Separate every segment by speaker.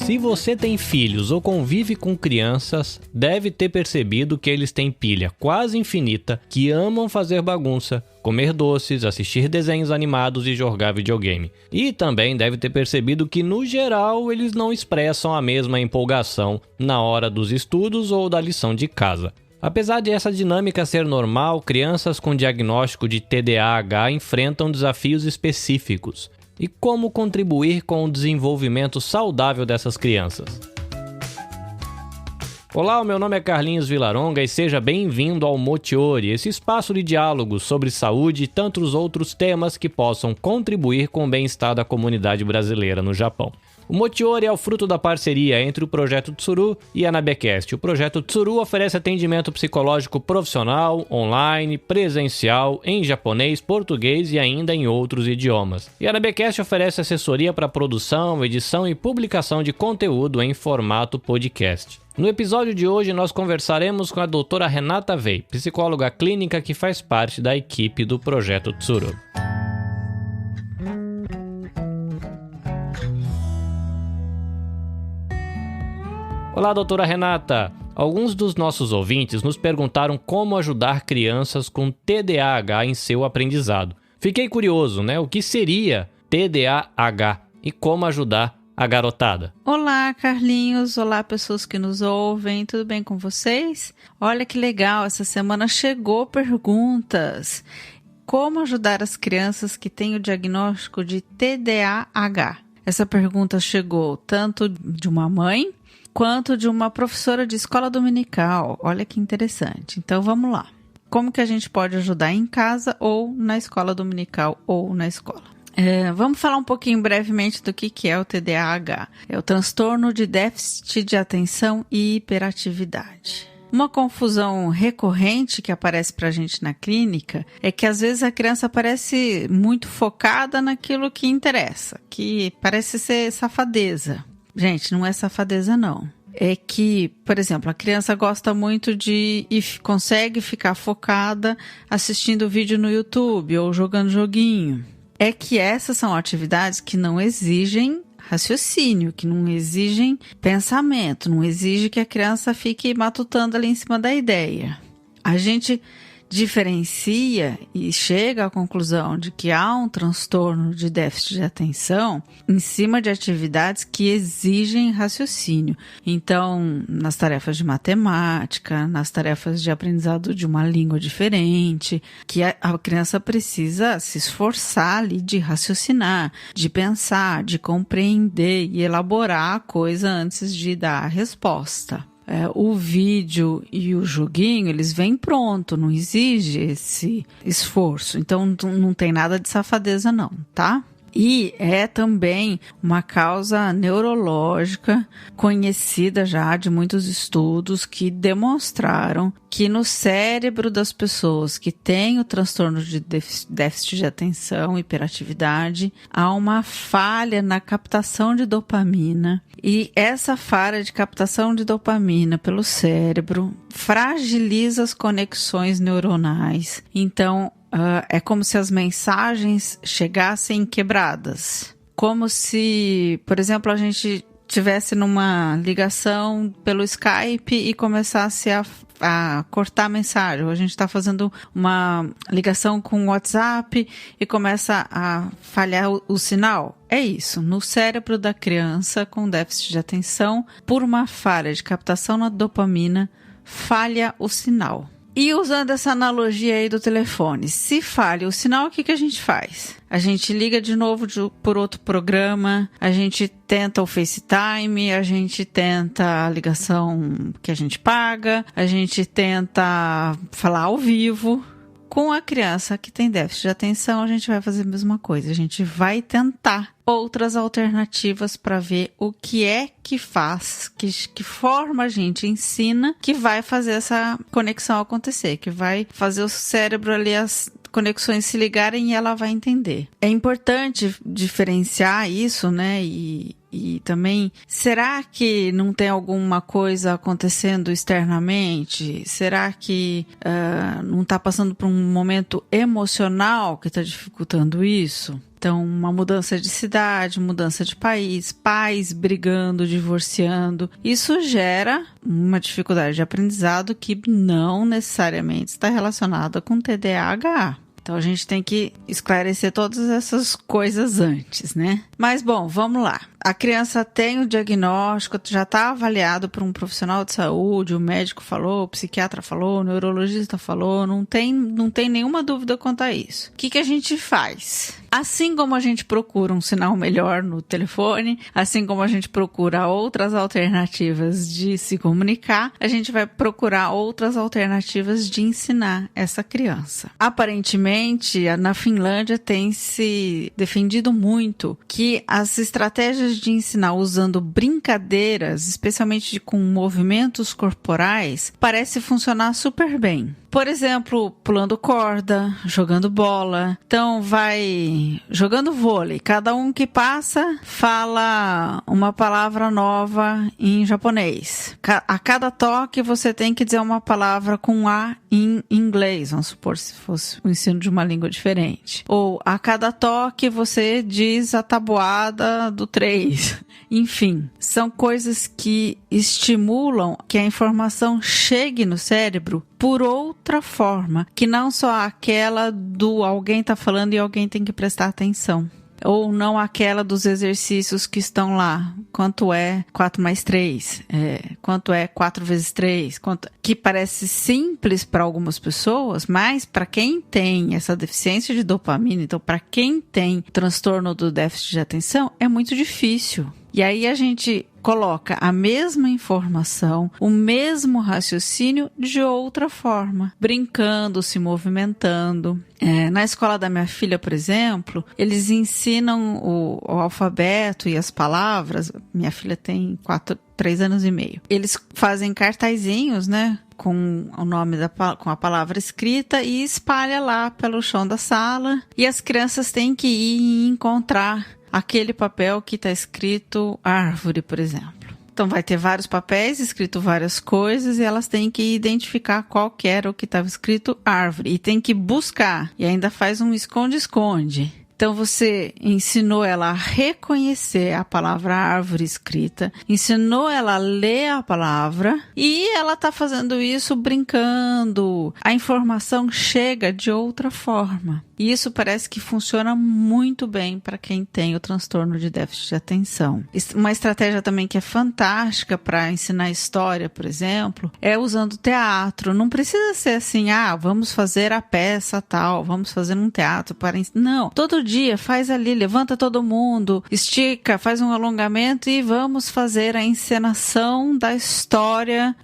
Speaker 1: Se você tem filhos ou convive com crianças, deve ter percebido que eles têm pilha quase infinita, que amam fazer bagunça, comer doces, assistir desenhos animados e jogar videogame. E também deve ter percebido que, no geral, eles não expressam a mesma empolgação na hora dos estudos ou da lição de casa. Apesar de essa dinâmica ser normal, crianças com diagnóstico de TDAH enfrentam desafios específicos. E como contribuir com o desenvolvimento saudável dessas crianças? Olá, o meu nome é Carlinhos Villaronga e seja bem-vindo ao Motiori, esse espaço de diálogo sobre saúde e tantos outros temas que possam contribuir com o bem-estar da comunidade brasileira no Japão. O Motiori é o fruto da parceria entre o Projeto Tsuru e a Nabecast. O Projeto Tsuru oferece atendimento psicológico profissional, online, presencial, em japonês, português e ainda em outros idiomas. E a Nabecast oferece assessoria para produção, edição e publicação de conteúdo em formato podcast. No episódio de hoje, nós conversaremos com a doutora Renata Vei, psicóloga clínica que faz parte da equipe do Projeto Tsuru. Olá, doutora Renata! Alguns dos nossos ouvintes nos perguntaram como ajudar crianças com TDAH em seu aprendizado. Fiquei curioso, né? O que seria TDAH e como ajudar a garotada?
Speaker 2: Olá, Carlinhos. Olá, pessoas que nos ouvem. Tudo bem com vocês? Olha que legal, essa semana chegou perguntas. Como ajudar as crianças que têm o diagnóstico de TDAH? Essa pergunta chegou tanto de uma mãe quanto de uma professora de escola dominical. Olha que interessante. Então, vamos lá. Como que a gente pode ajudar em casa ou na escola dominical ou na escola? Vamos falar um pouquinho brevemente do que é o TDAH. É o transtorno de déficit de atenção e hiperatividade. Uma confusão recorrente que aparece pra gente na clínica é que às vezes a criança parece muito focada naquilo que interessa, que parece ser safadeza. Gente, não é safadeza não. É que, por exemplo, a criança gosta muito de e consegue ficar focada assistindo vídeo no YouTube ou jogando joguinho. É que essas são atividades que não exigem raciocínio, que não exigem pensamento, não exige que a criança fique matutando ali em cima da ideia. A gente diferencia e chega à conclusão de que há um transtorno de déficit de atenção em cima de atividades que exigem raciocínio. Então, nas tarefas de matemática, nas tarefas de aprendizado de uma língua diferente, que a criança precisa se esforçar ali de raciocinar, de pensar, de compreender e elaborar a coisa antes de dar a resposta. O vídeo e o joguinho, eles vêm pronto, não exige esse esforço. Então, não tem nada de safadeza não, tá? E é também uma causa neurológica conhecida já de muitos estudos que demonstraram que no cérebro das pessoas que têm o transtorno de déficit de atenção, hiperatividade, há uma falha na captação de dopamina. E essa falha de captação de dopamina pelo cérebro fragiliza as conexões neuronais. Então, é como se as mensagens chegassem quebradas. Como se, por exemplo, a gente tivesse numa ligação pelo Skype e começasse a cortar a mensagem. Ou a gente está fazendo uma ligação com o WhatsApp e começa a falhar o sinal. É isso. No cérebro da criança com déficit de atenção, por uma falha de captação na dopamina, falha o sinal. E usando essa analogia aí do telefone, se falha o sinal, o que a gente faz? A gente liga de novo por outro programa, a gente tenta o FaceTime, a gente tenta a ligação que a gente paga, a gente tenta falar ao vivo. Com a criança que tem déficit de atenção, a gente vai fazer a mesma coisa. A gente vai tentar outras alternativas para ver o que é que faz, que forma a gente ensina, que vai fazer essa conexão acontecer, que vai fazer o cérebro ali, as conexões se ligarem e ela vai entender. É importante diferenciar isso, né? E E também, será que não tem alguma coisa acontecendo externamente? Será que não está passando por um momento emocional que está dificultando isso? Então, uma mudança de cidade, mudança de país, pais brigando, divorciando. Isso gera uma dificuldade de aprendizado que não necessariamente está relacionada com TDAH. Então, a gente tem que esclarecer todas essas coisas antes, né? Mas, bom, vamos lá. A criança tem o diagnóstico, já está avaliado por um profissional de saúde, o médico falou, o psiquiatra falou, o neurologista falou, não tem nenhuma dúvida quanto a isso. O que a gente faz? Assim como a gente procura um sinal melhor no telefone, assim como a gente procura outras alternativas de se comunicar, a gente vai procurar outras alternativas de ensinar essa criança. Aparentemente, na Finlândia tem se defendido muito que as estratégias de ensinar usando brincadeiras, especialmente com movimentos corporais, parece funcionar super bem. Por exemplo, pulando corda, jogando bola. Então vai jogando vôlei. Cada um que passa fala uma palavra nova em japonês. A cada toque você tem que dizer uma palavra com A em inglês. Vamos supor se fosse o ensino de uma língua diferente. Ou a cada toque você diz a tabuada do 3. Enfim, são coisas que estimulam que a informação chegue no cérebro por outra forma, que não só aquela do alguém está falando e alguém tem que prestar atenção. Ou não aquela dos exercícios que estão lá. Quanto é 4 mais 3? Quanto é 4 vezes 3? Que parece simples para algumas pessoas, mas para quem tem essa deficiência de dopamina, então para quem tem transtorno do déficit de atenção, é muito difícil. E aí a gente coloca a mesma informação, o mesmo raciocínio de outra forma, brincando, se movimentando. Na escola da minha filha, por exemplo, eles ensinam o alfabeto e as palavras. Minha filha tem 3 anos e meio. Eles fazem cartazinhos, né? Com o nome com a palavra escrita e espalha lá pelo chão da sala. E as crianças têm que ir e encontrar aquele papel que está escrito árvore, por exemplo. Então vai ter vários papéis, escrito várias coisas, e elas têm que identificar qual que era o que estava escrito árvore. E tem que buscar. E ainda faz um esconde-esconde. Então você ensinou ela a reconhecer a palavra árvore escrita, ensinou ela a ler a palavra e ela está fazendo isso brincando. A informação chega de outra forma. E isso parece que funciona muito bem para quem tem o transtorno de déficit de atenção. Uma estratégia também que é fantástica para ensinar história, por exemplo, é usando teatro. Não precisa ser assim, vamos fazer a peça tal, vamos fazer um teatro para ensinar. Não, todo dia faz ali, levanta todo mundo, estica, faz um alongamento e vamos fazer a encenação da história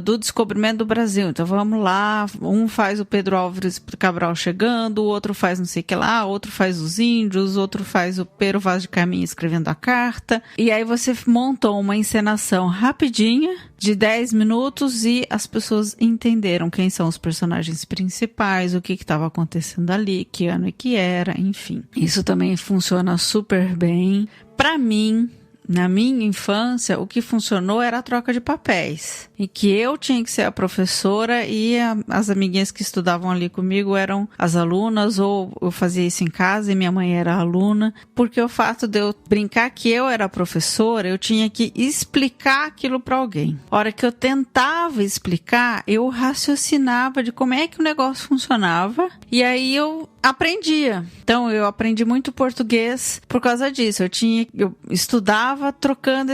Speaker 2: do descobrimento do Brasil. Então vamos lá, um faz o Pedro Álvares Cabral chegando, o outro faz não sei o que lá, outro faz os índios, outro faz o Pero Vaz de Caminha escrevendo a carta. E aí você montou uma encenação rapidinha, de 10 minutos, e as pessoas entenderam quem são os personagens principais, o que estava acontecendo ali, que ano que era, enfim. Isso também funciona super bem. Para mim, na minha infância, o que funcionou era a troca de papéis. E que eu tinha que ser a professora e as amiguinhas que estudavam ali comigo eram as alunas, ou eu fazia isso em casa e minha mãe era aluna. Porque o fato de eu brincar que eu era a professora, eu tinha que explicar aquilo para alguém. A hora que eu tentava explicar, eu raciocinava de como é que o negócio funcionava. E aí eu aprendia. Então, eu aprendi muito português por causa disso. Eu estudava trocando.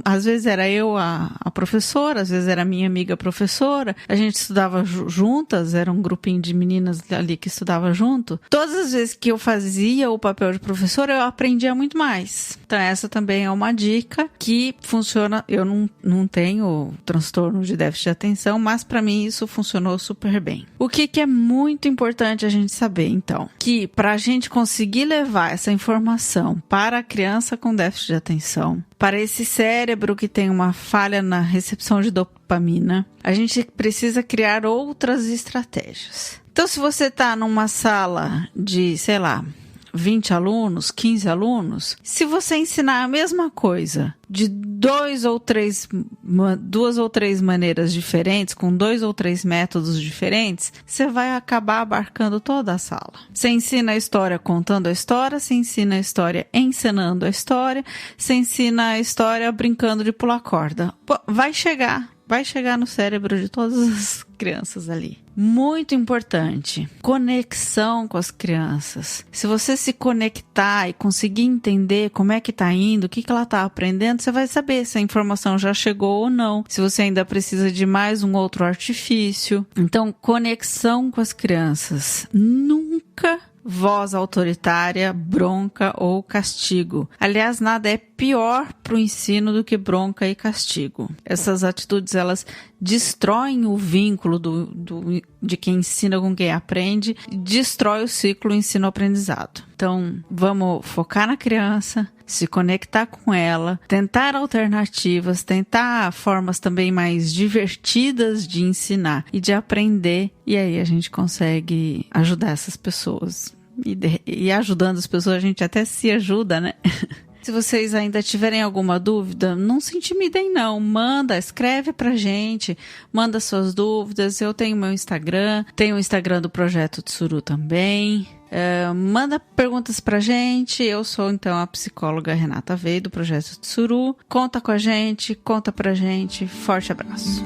Speaker 2: Às vezes era eu a professora, às vezes era minha amiga professora. A gente estudava juntas, era um grupinho de meninas ali que estudava junto. Todas as vezes que eu fazia o papel de professora, eu aprendia muito mais. Então, essa também é uma dica que funciona. Eu não tenho transtorno de déficit de atenção, mas para mim isso funcionou super bem. O que é muito importante a gente saber, então, que para a gente conseguir levar essa informação para a criança com déficit de atenção, para esse cérebro que tem uma falha na recepção de dopamina, a gente precisa criar outras estratégias. Então, se você está numa sala de, sei lá, 20 alunos, 15 alunos, se você ensinar a mesma coisa de duas ou três maneiras diferentes, com 2 ou 3 métodos diferentes, você vai acabar abarcando toda a sala. Você ensina a história contando a história, você ensina a história encenando a história, você ensina a história brincando de pular corda. Pô, vai chegar no cérebro de todas as crianças ali. Muito importante, conexão com as crianças. Se você se conectar e conseguir entender como é que tá indo, o que ela tá aprendendo, você vai saber se a informação já chegou ou não, se você ainda precisa de mais um outro artifício. Então, conexão com as crianças. Nunca voz autoritária, bronca ou castigo. Aliás, nada é pior para o ensino do que bronca e castigo. Essas atitudes, elas destroem o vínculo de quem ensina com quem aprende, destrói o ciclo ensino-aprendizado. Então, vamos focar na criança, se conectar com ela, tentar alternativas, tentar formas também mais divertidas de ensinar e de aprender, e aí a gente consegue ajudar essas pessoas. E ajudando as pessoas, a gente até se ajuda, né? Se vocês ainda tiverem alguma dúvida, não se intimidem não, escreve pra gente, manda suas dúvidas. Eu tenho meu Instagram, tenho o Instagram do Projeto Tsuru também. Manda perguntas pra gente. Eu sou então a psicóloga Renata Vei do Projeto Tsuru. Conta com a gente, conta pra gente. Forte abraço.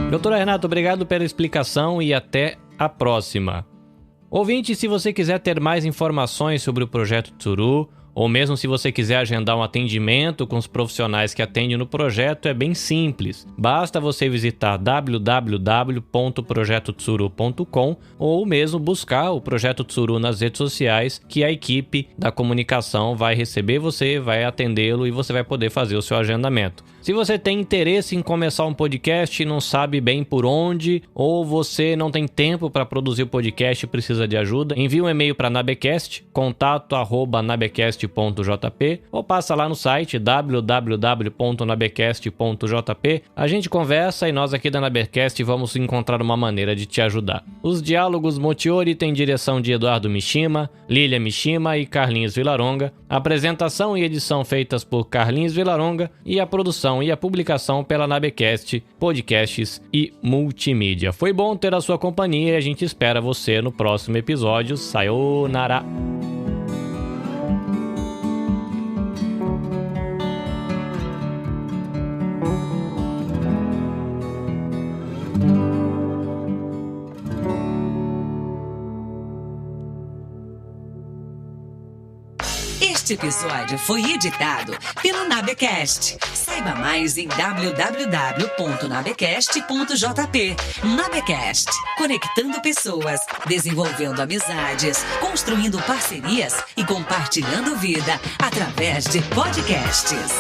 Speaker 1: Doutora Renata, obrigado pela explicação e até a próxima. Ouvinte, se você quiser ter mais informações sobre o Projeto Tsuru, ou mesmo se você quiser agendar um atendimento com os profissionais que atendem no projeto, é bem simples. Basta você visitar www.projetotsuru.com ou mesmo buscar o Projeto Tsuru nas redes sociais, que a equipe da comunicação vai receber você, vai atendê-lo e você vai poder fazer o seu agendamento. Se você tem interesse em começar um podcast e não sabe bem por onde, ou você não tem tempo para produzir o podcast e precisa de ajuda, envie um e-mail para Nabecast, contato@nabecast.jp, ou passa lá no site www.nabecast.jp. A gente conversa e nós aqui da Nabecast vamos encontrar uma maneira de te ajudar. Os diálogos Motiori têm direção de Eduardo Mishima, Lília Mishima e Carlinhos Vilaronga, apresentação e edição feitas por Carlinhos Vilaronga e a produção e a publicação pela Nabecast, podcasts e multimídia. Foi bom ter a sua companhia e a gente espera você no próximo episódio. Sayonara!
Speaker 3: Este episódio foi editado pelo Nabecast. Saiba mais em www.nabecast.jp. Nabecast, conectando pessoas, desenvolvendo amizades, construindo parcerias e compartilhando vida através de podcasts.